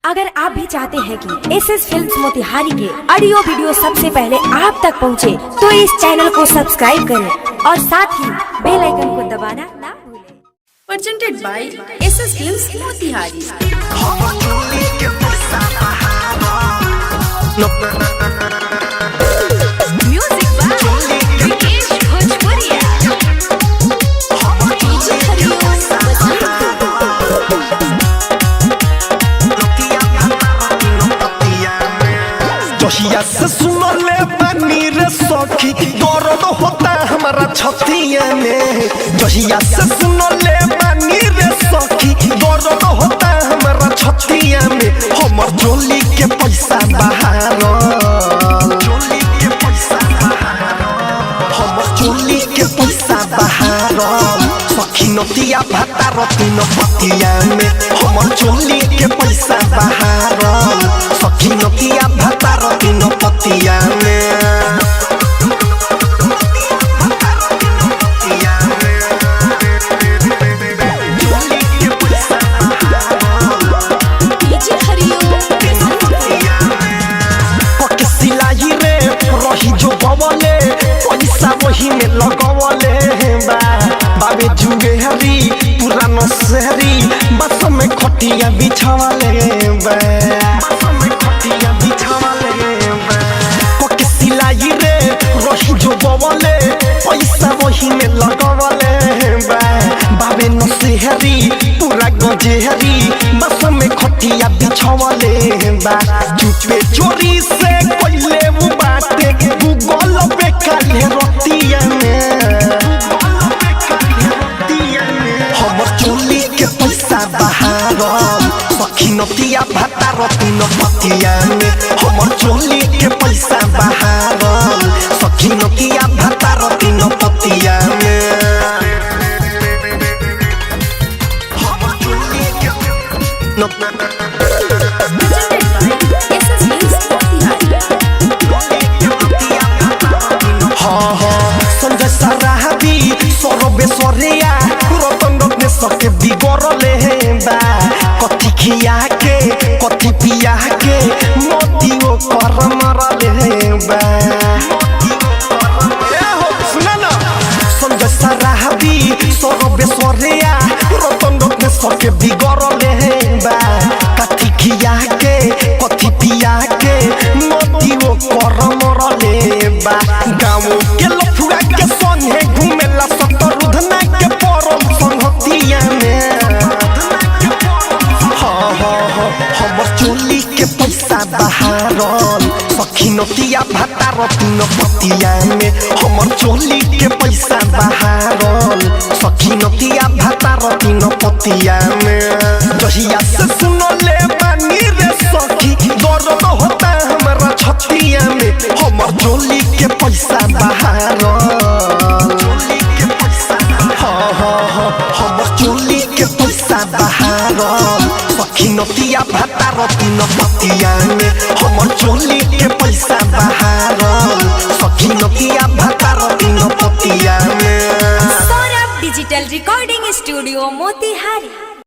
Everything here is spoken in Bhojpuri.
अगर आप भी चाहते हैं कि एसएस फिल्म्स मोतिहारी के ऑडियो वीडियो सबसे पहले आप तक पहुंचे, तो इस चैनल को सब्सक्राइब करें और साथ ही बेल आइकन को दबाना ना भूलें। Presented by SS films Motihari. Music by Vikesh Bhojpuriya. जोहिया से सुनले पानी रे सखी दर्द होता हमारा छतिया में। जोहिया से सुनले पानी रे सखी दर्द होता हमारा छतिया में। हमर जोली के पैसा बहार, जोली के पैसा बहार, हमर जोली के पैसा बहार। सखी नतिया भाता रतिन पतिया में। हमर जोली के पैसा बहार, सखी नतिया भाता रतिन पतिया में। सिलाई रे रही जो बवले पैसा वही में लगवले बा। बाबे जुगे हरी पुरानो शहरी बस में खटिया बिछावले बा, बस में खटिया बिछावले बा। के सिलाई रे रही जो बवले पैसा वही में लगवले बा। बाबे न शहरी पूरा गजेहरी बस में खटिया बिछावले बा। चुपे चोरी से कोइले वो बाटे गूगल पे काले रतिया में। हमर चोली के पैसा बहार, सखी नतिया भाता रतिन पतिया में। हमर चोली के पैसा बहार, सखी नतिया भाता रतिन पतिया में। हमर चोली के संजय सराहबी सरबेश्वरिया रतन रत्ने सके बिगड़ले बा। कथी खिया के कथी पिया के मोतियो कर मरले बा। सुना ना संजय सराहबी सरबेश्वरिया रतन रत्ने सके बिगड़ले बा। कथी खिया के कथी पिया के मोतियो कर मरले बा। गाँव के लफुआ के संगे घूमेला शत्रुघ्न के परम संगतिया में। हमर चोली के पैसा बहार, सखी नतिया भाता रतिन पतिया में। हमर चोली के पैसा बहार, सखी नतिया भाता रतिन पतिया में। जहिया से सुनले पानी रे सखी दर्द होता हमारा छतिया में। हमर चोली के पैसा बहार, चोली के पैसा हमर चोली के पैसा बहार, सखी नतिया भाता रतिन पतिया में। हमर चोली के पैसा बहार, सखी नतिया भाता रतिन पतिया में। Saurabh digital recording studio Motihari.